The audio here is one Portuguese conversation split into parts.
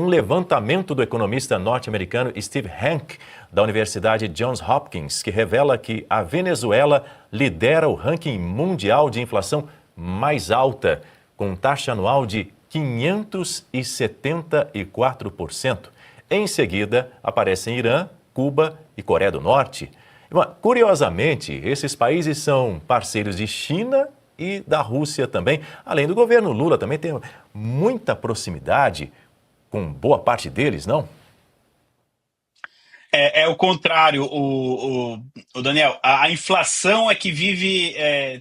um levantamento do economista norte-americano Steve Hanke, da Universidade Johns Hopkins, que revela que a Venezuela lidera o ranking mundial de inflação mais alta, com taxa anual de 574%. Em seguida, aparecem Irã, Cuba e Coreia do Norte. Curiosamente, esses países são parceiros de China e da Rússia também. Além do governo Lula, também tem muita proximidade com boa parte deles, não? É o contrário, o Daniel. A inflação é que vive,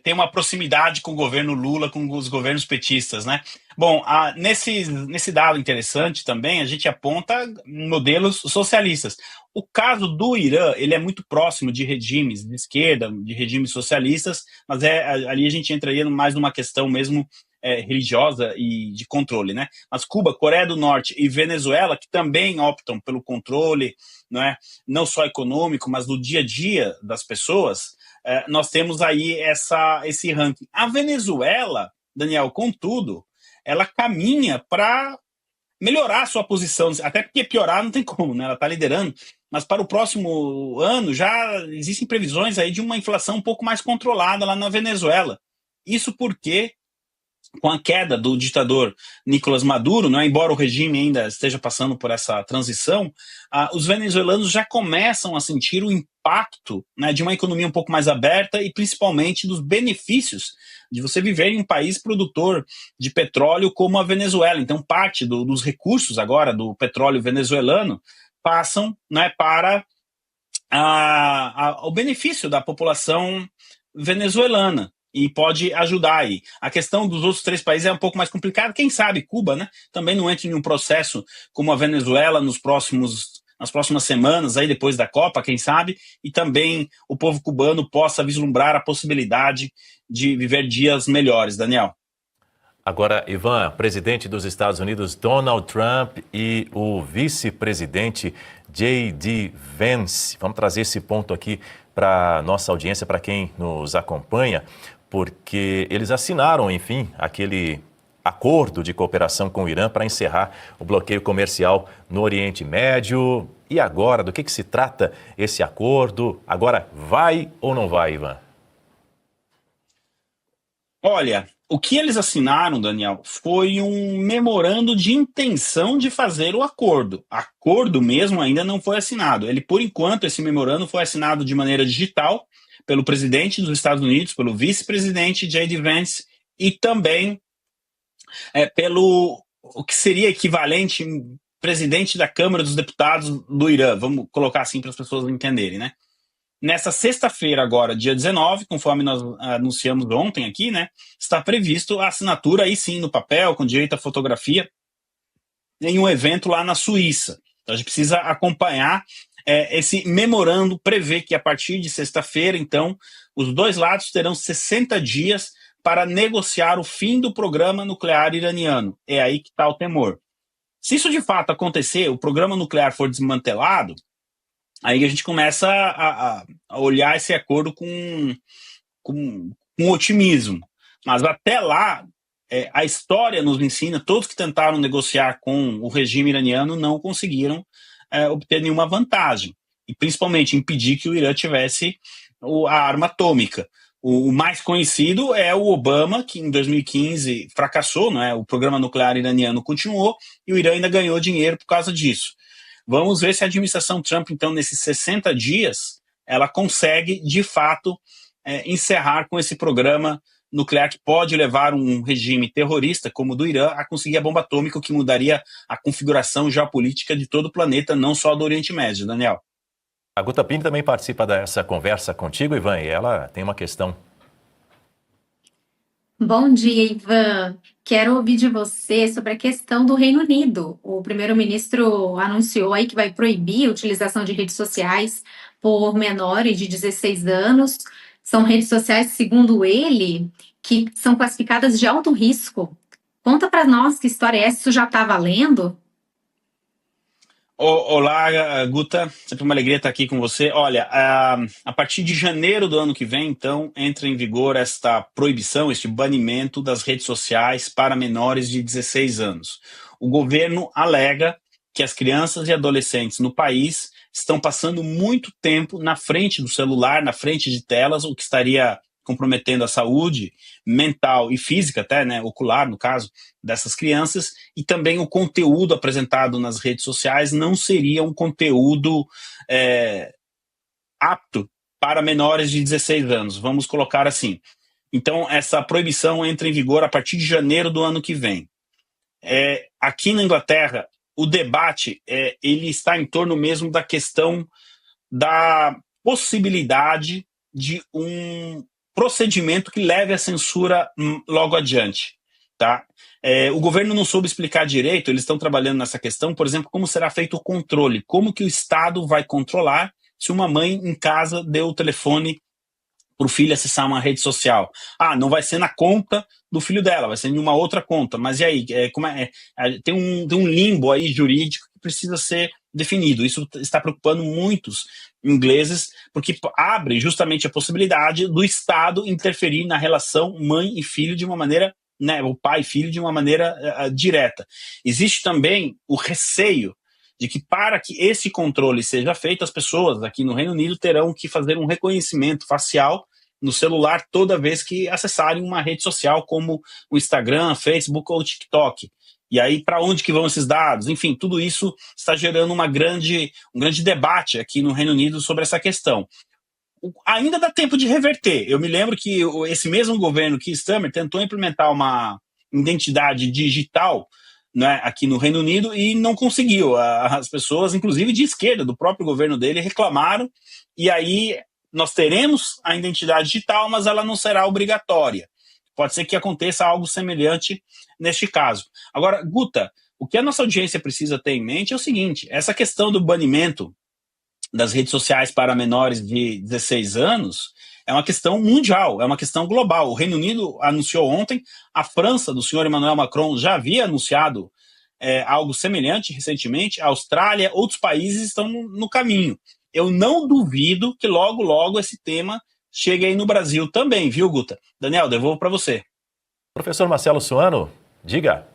tem uma proximidade com o governo Lula, com os governos petistas, né? Bom, nesse dado interessante também, a gente aponta modelos socialistas. O caso do Irã, ele é muito próximo de regimes de esquerda, de regimes socialistas, mas ali a gente entraria mais numa questão mesmo religiosa e de controle, né? Mas Cuba, Coreia do Norte e Venezuela, que também optam pelo controle, não só econômico, mas do dia a dia das pessoas, nós temos aí esse ranking. A Venezuela, Daniel, contudo, ela caminha para melhorar a sua posição, até porque piorar não tem como, né? Ela está liderando, mas para o próximo ano já existem previsões aí de uma inflação um pouco mais controlada lá na Venezuela. Isso porque, com a queda do ditador Nicolás Maduro, embora o regime ainda esteja passando por essa transição, os venezuelanos já começam a sentir o impacto, de uma economia um pouco mais aberta e principalmente dos benefícios de você viver em um país produtor de petróleo como a Venezuela. Então, parte dos recursos agora do petróleo venezuelano passam para o benefício da população venezuelana. E pode ajudar aí. A questão dos outros 3 países é um pouco mais complicada. Quem sabe Cuba, também não entra em um processo como a Venezuela nas próximas semanas, aí depois da Copa, quem sabe, e também o povo cubano possa vislumbrar a possibilidade de viver dias melhores, Daniel. Agora, Ivan, presidente dos Estados Unidos, Donald Trump, e o vice-presidente J.D. Vance. Vamos trazer esse ponto aqui para a nossa audiência, para quem nos acompanha, porque eles assinaram, enfim, aquele acordo de cooperação com o Irã para encerrar o bloqueio comercial no Oriente Médio. E agora, do que se trata esse acordo? Agora, vai ou não vai, Ivan? Olha, o que eles assinaram, Daniel, foi um memorando de intenção de fazer o acordo. Acordo mesmo ainda não foi assinado. Por enquanto, esse memorando foi assinado de maneira digital pelo presidente dos Estados Unidos, pelo vice-presidente J.D. Vance e também pelo o que seria equivalente presidente da Câmara dos Deputados do Irã. Vamos colocar assim para as pessoas entenderem, né? Nessa sexta-feira agora, dia 19, conforme nós anunciamos ontem aqui, está previsto a assinatura aí sim no papel, com direito à fotografia, em um evento lá na Suíça. Então a gente precisa acompanhar esse memorando, prevê que a partir de sexta-feira, então, os 2 lados terão 60 dias para negociar o fim do programa nuclear iraniano. É aí que está o temor. Se isso de fato acontecer, o programa nuclear for desmantelado, aí a gente começa a olhar esse acordo com otimismo. Mas até lá, a história nos ensina, todos que tentaram negociar com o regime iraniano não conseguiram obter nenhuma vantagem. E principalmente impedir que o Irã tivesse a arma atômica. O mais conhecido é o Obama, que em 2015 fracassou, o programa nuclear iraniano continuou e o Irã ainda ganhou dinheiro por causa disso. Vamos ver se a administração Trump, então, nesses 60 dias, ela consegue, de fato, encerrar com esse programa nuclear que pode levar um regime terrorista, como o do Irã, a conseguir a bomba atômica, o que mudaria a configuração geopolítica de todo o planeta, não só do Oriente Médio, Daniel. A Guta Pini também participa dessa conversa contigo, Ivan, e ela tem uma questão. Bom dia, Ivan. Quero ouvir de você sobre a questão do Reino Unido. O primeiro-ministro anunciou aí que vai proibir a utilização de redes sociais por menores de 16 anos. São redes sociais, segundo ele, que são classificadas de alto risco. Conta para nós que história é essa, isso já está valendo? Olá, Guta, sempre uma alegria estar aqui com você. Olha, a partir de janeiro do ano que vem, então, entra em vigor esta proibição, este banimento das redes sociais para menores de 16 anos. O governo alega que as crianças e adolescentes no país estão passando muito tempo na frente do celular, na frente de telas, o que estaria comprometendo a saúde mental e física, até, né, ocular, no caso, dessas crianças, e também o conteúdo apresentado nas redes sociais não seria um conteúdo apto para menores de 16 anos, vamos colocar assim. Então, essa proibição entra em vigor a partir de janeiro do ano que vem. Aqui na Inglaterra, o debate ele está em torno mesmo da questão da possibilidade de um procedimento que leve à censura logo adiante. Tá? O governo não soube explicar direito, eles estão trabalhando nessa questão, por exemplo, como será feito o controle, como que o Estado vai controlar se uma mãe em casa deu o telefone para o filho acessar uma rede social. Não vai ser na conta do filho dela, vai ser em uma outra conta. Mas e aí? Tem um limbo aí jurídico que precisa ser definido. Isso está preocupando muitos ingleses, porque abre justamente a possibilidade do Estado interferir na relação mãe e filho de uma maneira, né, o pai e filho de uma maneira direta. Existe também o receio de que para que esse controle seja feito, as pessoas aqui no Reino Unido terão que fazer um reconhecimento facial no celular toda vez que acessarem uma rede social como o Instagram, Facebook ou TikTok. E aí, para onde que vão esses dados? Enfim, tudo isso está gerando um grande debate aqui no Reino Unido sobre essa questão. Ainda dá tempo de reverter. Eu me lembro que esse mesmo governo, Keir Starmer, tentou implementar uma identidade digital, né, aqui no Reino Unido e não conseguiu. As pessoas, inclusive de esquerda, do próprio governo dele, reclamaram, e aí nós teremos a identidade digital, mas ela não será obrigatória. Pode ser que aconteça algo semelhante neste caso. Agora, Guta, o que a nossa audiência precisa ter em mente é o seguinte: essa questão do banimento das redes sociais para menores de 16 anos é uma questão mundial, é uma questão global. O Reino Unido anunciou ontem, a França, do senhor Emmanuel Macron, já havia anunciado algo semelhante recentemente, a Austrália, outros países estão no caminho. Eu não duvido que logo, logo esse tema chegue aí no Brasil também, viu, Guta? Daniel, devolvo para você. Professor Marcelo Suano, diga.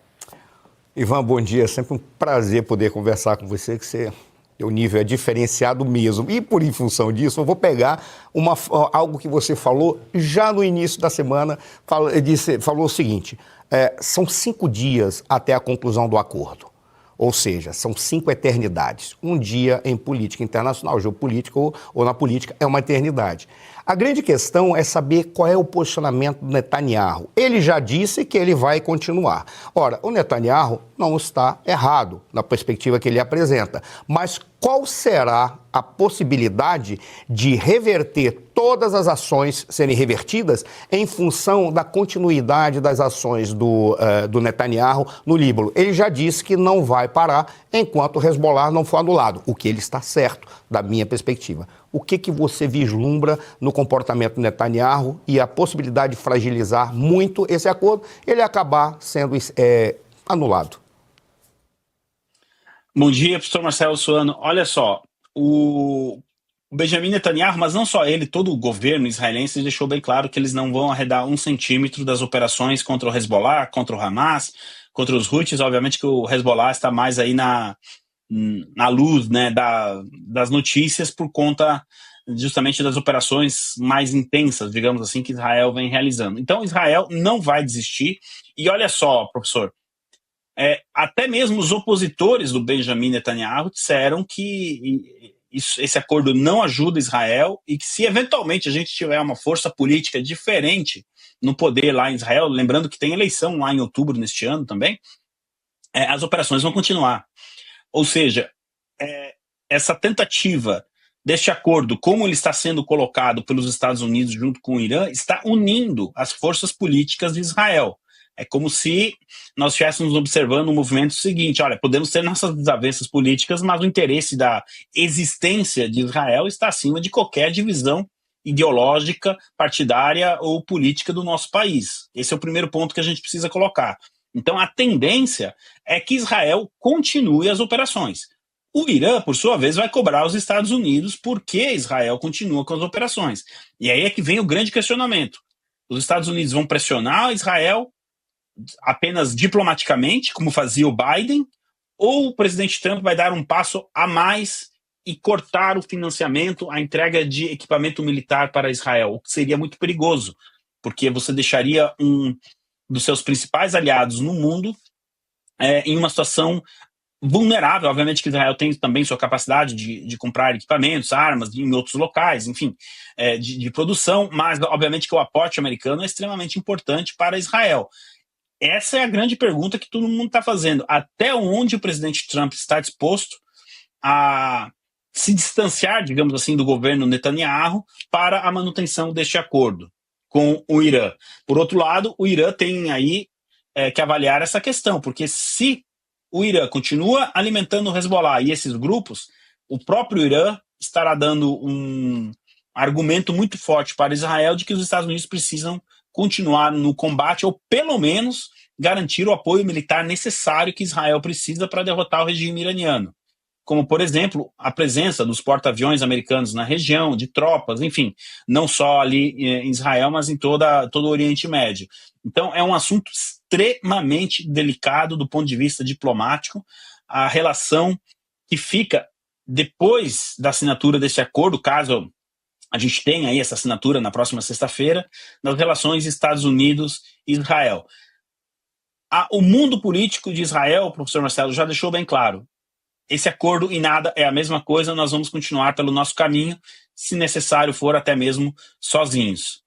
Ivan, bom dia. É sempre um prazer poder conversar com você, que o nível é diferenciado mesmo. E em função disso, eu vou pegar algo que você falou já no início da semana. Falou o seguinte: são 5 dias até a conclusão do acordo. Ou seja, são 5 eternidades. Um dia em política internacional, geopolítica ou na política é uma eternidade. A grande questão é saber qual é o posicionamento do Netanyahu. Ele já disse que ele vai continuar. Ora, o Netanyahu não está errado na perspectiva que ele apresenta, mas qual será a possibilidade de reverter todas as ações serem revertidas em função da continuidade das ações do Netanyahu no Líbano? Ele já disse que não vai parar enquanto o Hezbollah não for anulado, o que ele está certo, da minha perspectiva. O que você vislumbra no comportamento do Netanyahu e a possibilidade de fragilizar muito esse acordo, ele acabar sendo anulado? Bom dia, professor Marcelo Suano. Olha só, o Benjamin Netanyahu, mas não só ele, todo o governo israelense deixou bem claro que eles não vão arredar 1 centímetro das operações contra o Hezbollah, contra o Hamas, contra os Houthis. Obviamente que o Hezbollah está mais aí na luz, né, das notícias por conta justamente das operações mais intensas, digamos assim, que Israel vem realizando. Então Israel não vai desistir. E olha só, professor, até mesmo os opositores do Benjamin Netanyahu disseram que esse acordo não ajuda Israel e que se eventualmente a gente tiver uma força política diferente no poder lá em Israel, lembrando que tem eleição lá em outubro neste ano também, as operações vão continuar. Ou seja, essa tentativa deste acordo, como ele está sendo colocado pelos Estados Unidos junto com o Irã, está unindo as forças políticas de Israel. É como se nós estivéssemos observando um movimento seguinte: olha, podemos ter nossas desavenças políticas, mas o interesse da existência de Israel está acima de qualquer divisão ideológica, partidária ou política do nosso país. Esse é o primeiro ponto que a gente precisa colocar. Então, a tendência é que Israel continue as operações. O Irã, por sua vez, vai cobrar os Estados Unidos por que Israel continua com as operações. E aí é que vem o grande questionamento. Os Estados Unidos vão pressionar Israel apenas diplomaticamente, como fazia o Biden, ou o presidente Trump vai dar um passo a mais e cortar o financiamento, a entrega de equipamento militar para Israel, o que seria muito perigoso, porque você deixaria um dos seus principais aliados no mundo em uma situação vulnerável. Obviamente que Israel tem também sua capacidade de comprar equipamentos, armas em outros locais, enfim, de produção, mas obviamente que o aporte americano é extremamente importante para Israel. Essa é a grande pergunta que todo mundo está fazendo. Até onde o presidente Trump está disposto a se distanciar, digamos assim, do governo Netanyahu para a manutenção deste acordo com o Irã? Por outro lado, o Irã tem aí que avaliar essa questão, porque se o Irã continua alimentando o Hezbollah e esses grupos, o próprio Irã estará dando um argumento muito forte para Israel de que os Estados Unidos precisam continuar no combate ou, pelo menos, garantir o apoio militar necessário que Israel precisa para derrotar o regime iraniano. Como, por exemplo, a presença dos porta-aviões americanos na região, de tropas, enfim, não só ali em Israel, mas em todo o Oriente Médio. Então, é um assunto extremamente delicado do ponto de vista diplomático, a relação que fica depois da assinatura desse acordo, caso a gente tenha aí essa assinatura na próxima sexta-feira, nas relações Estados Unidos e Israel. O mundo político de Israel, o professor Marcelo já deixou bem claro, esse acordo e nada é a mesma coisa, nós vamos continuar pelo nosso caminho, se necessário for até mesmo sozinhos.